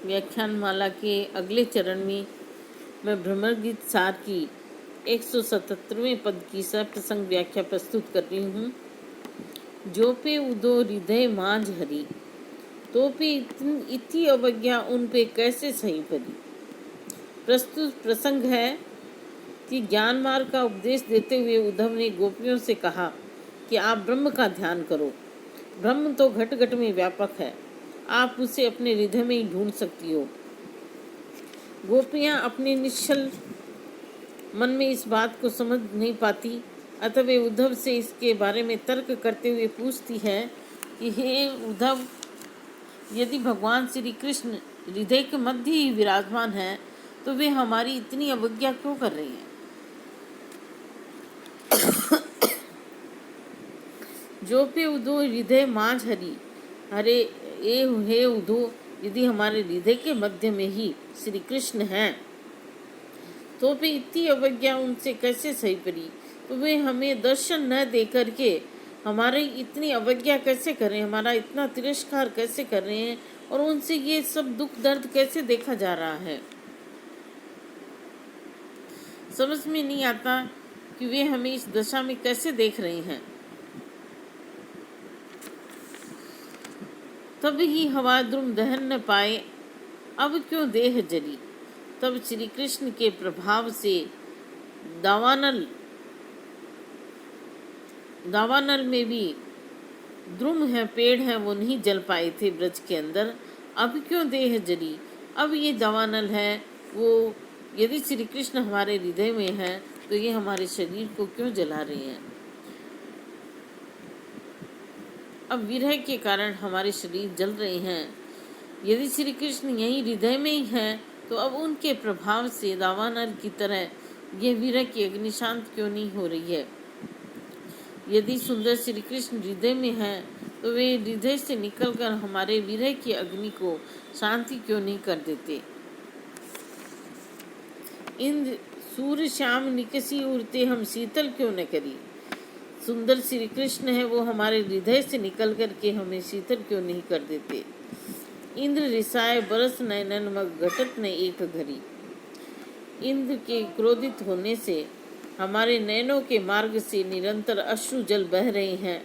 व्याख्यानमाला के अगले चरण में मैं भ्रमर गीत सार की 177वें पद की सप्रसंग व्याख्या प्रस्तुत कर रही हूँ। जो पे उदो हृदय मांझ हरी, तो पे इतनी अवज्ञा उन पे कैसे सही परी। प्रस्तुत प्रसंग है कि ज्ञान मार्ग का उपदेश देते हुए उद्धव ने गोपियों से कहा कि आप ब्रह्म का ध्यान करो। ब्रह्म तो घट घट में व्यापक है, आप उसे अपने हृदय में ही ढूंढ सकती हो। गोपियाँ अपने निश्चल मन में इस बात को समझ नहीं पाती, अतः वे उद्धव से इसके बारे में तर्क करते हुए पूछती है कि हे उद्धव, यदि भगवान श्री कृष्ण हृदय के मध्य ही विराजमान है तो वे हमारी इतनी अवज्ञा क्यों कर रही हैं। जो पे उदो हृदय मांझ हरी, हरे ए हे उदो, यदि हमारे हृदय के मध्य में ही श्री कृष्ण हैं तो भी इतनी अवज्ञा उनसे कैसे सही पड़ी। तो वे हमें दर्शन न दे करके हमारी इतनी अवज्ञा कैसे कर रहे हैं, हमारा इतना तिरस्कार कैसे कर रहे हैं और उनसे ये सब दुख दर्द कैसे देखा जा रहा है। समझ में नहीं आता कि वे हमें इस दशा में कैसे देख रहे हैं। तब ही हवा द्रुम दहन न पाए, अब क्यों देह जली। तब श्री कृष्ण के प्रभाव से दावानल में भी द्रुम है, पेड़ है, वो नहीं जल पाए थे ब्रज के अंदर। अब क्यों देह जली, अब ये दावानल है वो, यदि श्री कृष्ण हमारे हृदय में है तो ये हमारे शरीर को क्यों जला रहे हैं। अब विरह के कारण हमारे शरीर जल रहे हैं। यदि श्री कृष्ण यही हृदय में ही है तो अब उनके प्रभाव से दावानल की तरह यह विरह की अग्नि शांत क्यों नहीं हो रही है। यदि सुंदर श्री कृष्ण हृदय में है तो वे हृदय से निकलकर हमारे विरह की अग्नि को शांति क्यों नहीं कर देते। इंद्र सूर्य श्याम निकसी उड़ते, हम शीतल क्यों न करी। सुंदर श्री कृष्ण है, वो हमारे हृदय से निकल कर के हमें शीतल क्यों नहीं कर देते। इंद्र रिसाए बरस नयनन मग घटत न एक घड़ी। इंद्र के क्रोधित होने से हमारे नयनों के मार्ग से निरंतर अश्रु जल बह रहे हैं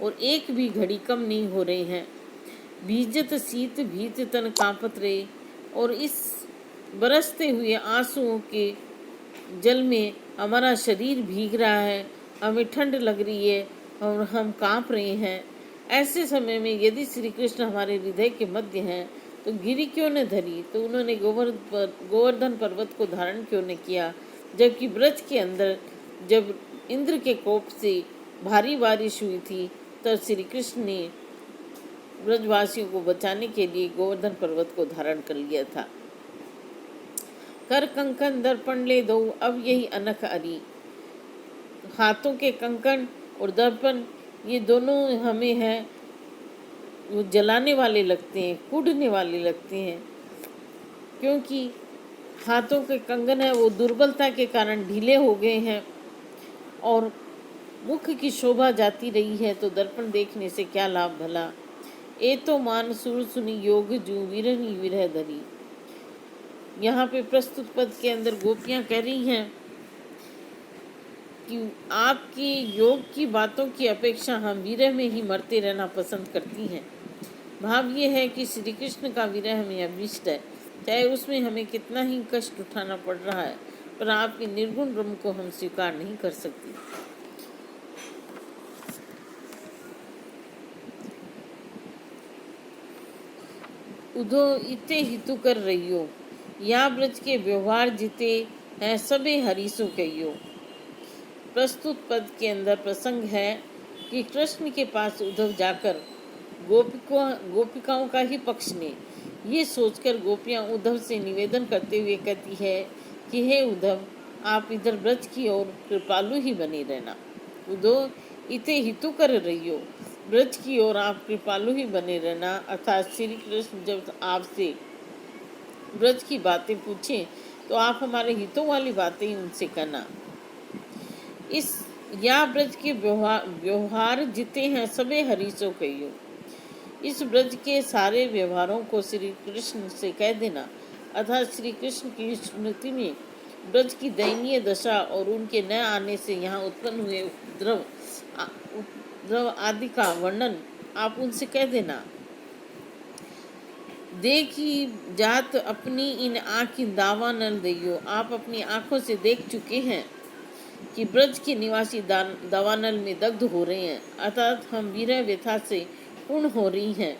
और एक भी घड़ी कम नहीं हो रहे हैं। भीजत शीत भीत तन कांपत रहे, और इस बरसते हुए आंसुओं के जल में हमारा शरीर भीग रहा है, हमें ठंड लग रही है और हम कांप रहे हैं। ऐसे समय में यदि श्री कृष्ण हमारे हृदय के मध्य हैं तो गिरी क्यों न धरी, तो उन्होंने गोवर्धन पर्वत को धारण क्यों न किया। जबकि ब्रज के अंदर जब इंद्र के कोप से भारी बारिश हुई थी तब श्री कृष्ण ने ब्रजवासियों को बचाने के लिए गोवर्धन पर्वत को धारण कर लिया था। कर कंकन दर्पण ले दो, अब यही अनख अरी। हाथों के कंकन और दर्पण ये दोनों हमें हैं वो जलाने वाले लगते हैं, कूटने वाले लगते हैं, क्योंकि हाथों के कंगन है वो दुर्बलता के कारण ढीले हो गए हैं और मुख की शोभा जाती रही है, तो दर्पण देखने से क्या लाभ भला। ए तो मान सुर सुनी योग जू विरनी विरह धरी। यहाँ पे प्रस्तुत पद के अंदर गोपियाँ कह रही हैं कि आपकी योग की बातों की अपेक्षा हम विरह में ही मरते रहना पसंद करती हैं। भाव ये है कि श्री कृष्ण का विरह हमें अभिष्ट है, चाहे उसमें हमें कितना ही कष्ट उठाना पड़ रहा है, पर आपके निर्गुण ब्रह्म को हम स्वीकार नहीं कर सकती। उधो इते हितु कर रहियो, या ब्रज के व्यवहार जीते हैं सबे हरीसो कहियो। प्रस्तुत पद के अंदर प्रसंग है कि कृष्ण के पास उद्धव जाकर गोपिकाओं का ही पक्ष ने ये सोचकर गोपियाँ उद्धव से निवेदन करते हुए कहती है कि हे उद्धव, आप इधर ब्रज की ओर कृपालु ही बने रहना। उद्धव इते हितु कर रहियो, ब्रज की ओर आप कृपालु ही बने रहना। अर्थात श्री कृष्ण जब आपसे ब्रज की बातें पूछें तो आप हमारे हितों वाली बातें ही उनसे कहना। या ब्रज के व्यवहार जीते हैं सबे हरीसो कहियो। इस ब्रज के सारे व्यवहारों को श्री कृष्ण से कह देना, अर्थात श्री कृष्ण की स्मृति में ब्रज की दयनीय दशा और उनके न आने से यहाँ उत्पन्न हुए उपद्रव आदि का वर्णन आप उनसे कह देना। देखी जात अपनी इन आँखी दावा न दियो, आप अपनी आंखों से देख चुके हैं कि ब्रज के निवासी दावानल में दग्ध हो रहे हैं, अर्थात हम विरह व्यथा से पूर्ण हो रही हैं।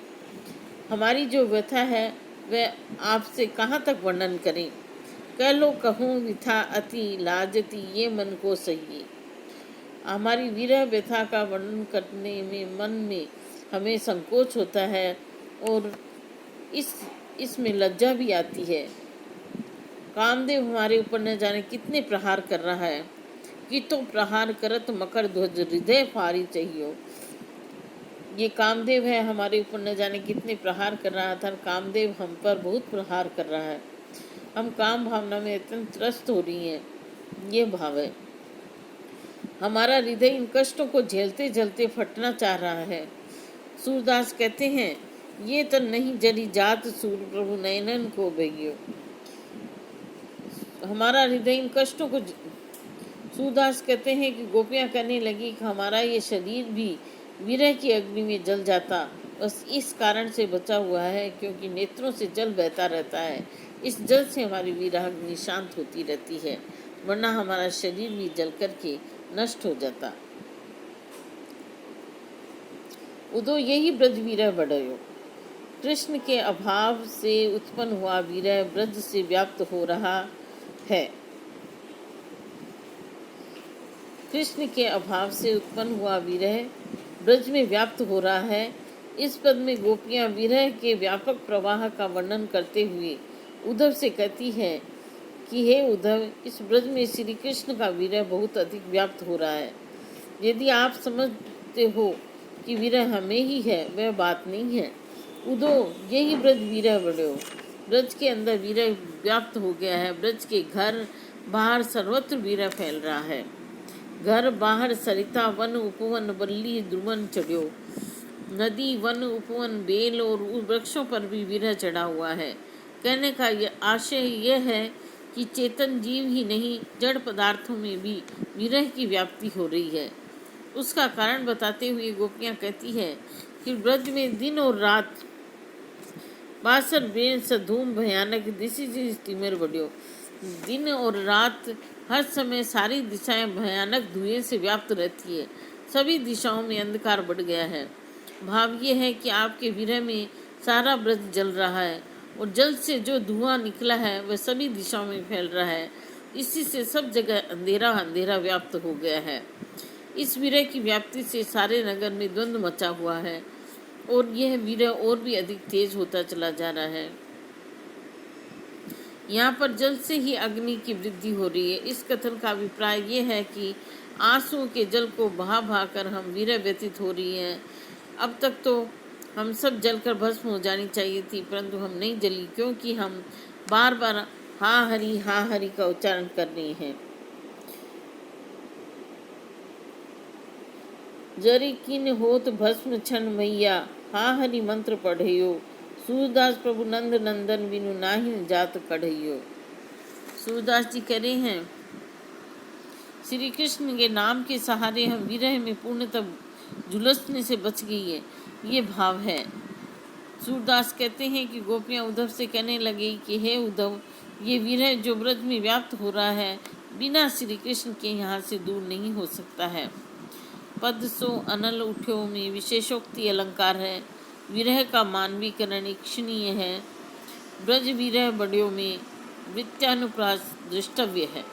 हमारी जो व्यथा है वह आपसे कहाँ तक वर्णन करें। कह लो कहूँ विथा अति लाजती, ये मन को सही। हमारी विरह व्यथा का वर्णन करने में मन में हमें संकोच होता है और इसमें लज्जा भी आती है। कामदेव हमारे ऊपर न जाने कितने प्रहार कर रहा है कि तो प्रहार करत मकर ध्वज हृदय फारी चाहिए। ये कामदेव है, हमारे ऊपर न जाने कितने प्रहार कर रहा था। कामदेव हम पर बहुत प्रहार कर रहा है, हम काम भावना में अत्यंत त्रस्त हो रही हैं, ये भाव है। हमारा हृदय इन कष्टों को झेलते झेलते फटना चाह रहा है। सूरदास कहते हैं, ये तो नहीं जरी जात सूर प्रभु नयनन को भैयो। हमारा हृदय इन कष्टों को, सूरदास कहते हैं कि गोपियाँ कहने लगी कि हमारा ये शरीर भी विरह की अग्नि में जल जाता, बस इस कारण से बचा हुआ है क्योंकि नेत्रों से जल बहता रहता है। इस जल से हमारी विरह अग्नि शांत होती रहती है, वरना हमारा शरीर भी जल करके नष्ट हो जाता। उदो यही ब्रज विरह बढ़यो। कृष्ण के अभाव से उत्पन्न हुआ विरह ब्रज से व्याप्त हो रहा है। कृष्ण के अभाव से उत्पन्न हुआ विरह ब्रज में व्याप्त हो रहा है। इस पद में गोपियां विरह के व्यापक प्रवाह का वर्णन करते हुए उद्धव से कहती है कि हे उद्धव, इस ब्रज में श्री कृष्ण का विरह बहुत अधिक व्याप्त हो रहा है। यदि आप समझते हो कि विरह हमें ही है, वह बात नहीं है। उदो यही ब्रज विरह बढ़ो। ब्रज के अंदर विरह व्याप्त हो गया है। ब्रज के घर बाहर सर्वत्र विरह फैल रहा है। घर बाहर सरिता वन उपवन बल्ली द्रुमन चढ़ो। नदी वन उपवन बेल और वृक्षों पर भी विरह चढ़ा हुआ है। कहने का आशय यह है कि चेतन जीव ही नहीं, जड़ पदार्थों में भी विरह की व्याप्ति हो रही है। उसका कारण बताते हुए गोपियाँ कहती है कि ब्रज में दिन और रात बासर बेन सधूम भयानक दिशी जी स्टीमर बढ़ियो। दिन और रात हर समय सारी दिशाएं भयानक धुएं से व्याप्त रहती है। सभी दिशाओं में अंधकार बढ़ गया है। भाव ये है कि आपके विरह में सारा ब्रज जल रहा है और जल से जो धुआं निकला है वह सभी दिशाओं में फैल रहा है। इसी से सब जगह अंधेरा अंधेरा व्याप्त हो गया है। इस विरह की व्याप्ति से सारे नगर में द्वंद्व मचा हुआ है और यह विरह और भी अधिक तेज होता चला जा रहा है। यहाँ पर जल से ही अग्नि की वृद्धि हो रही है। इस कथन का अभिप्राय ये है कि आंसुओं के जल को बहा बहा कर हम विरह व्यतीत हो रही हैं। अब तक तो हम सब जलकर भस्म हो जानी चाहिए थी, परंतु हम नहीं जली क्योंकि हम बार बार हा हरि का उच्चारण कर रहे हैं। जरी किन होत भस्म क्षण मैया, हा हरि मंत्र पढ़ियो। सूरदास प्रभु नंद नंदन बिनु नाहिन जात कढ़ियो। सूरदास जी कह रहे हैं, श्री कृष्ण के नाम के सहारे हम विरह में पूर्णतः झुलसने से बच गई है, ये भाव है। सूरदास कहते हैं कि गोपियाँ उद्धव से कहने लगी कि हे उद्धव, ये विरह जो ब्रज में व्याप्त हो रहा है बिना श्री कृष्ण के यहाँ से दूर नहीं हो सकता है। पद सो अनल उठ्यो में विशेषोक्ति अलंकार है। विरह का मानवीकरण इक्षणीय है। ब्रज विरह बड़ियों में वृत्यानुप्रास दृष्टव्य है।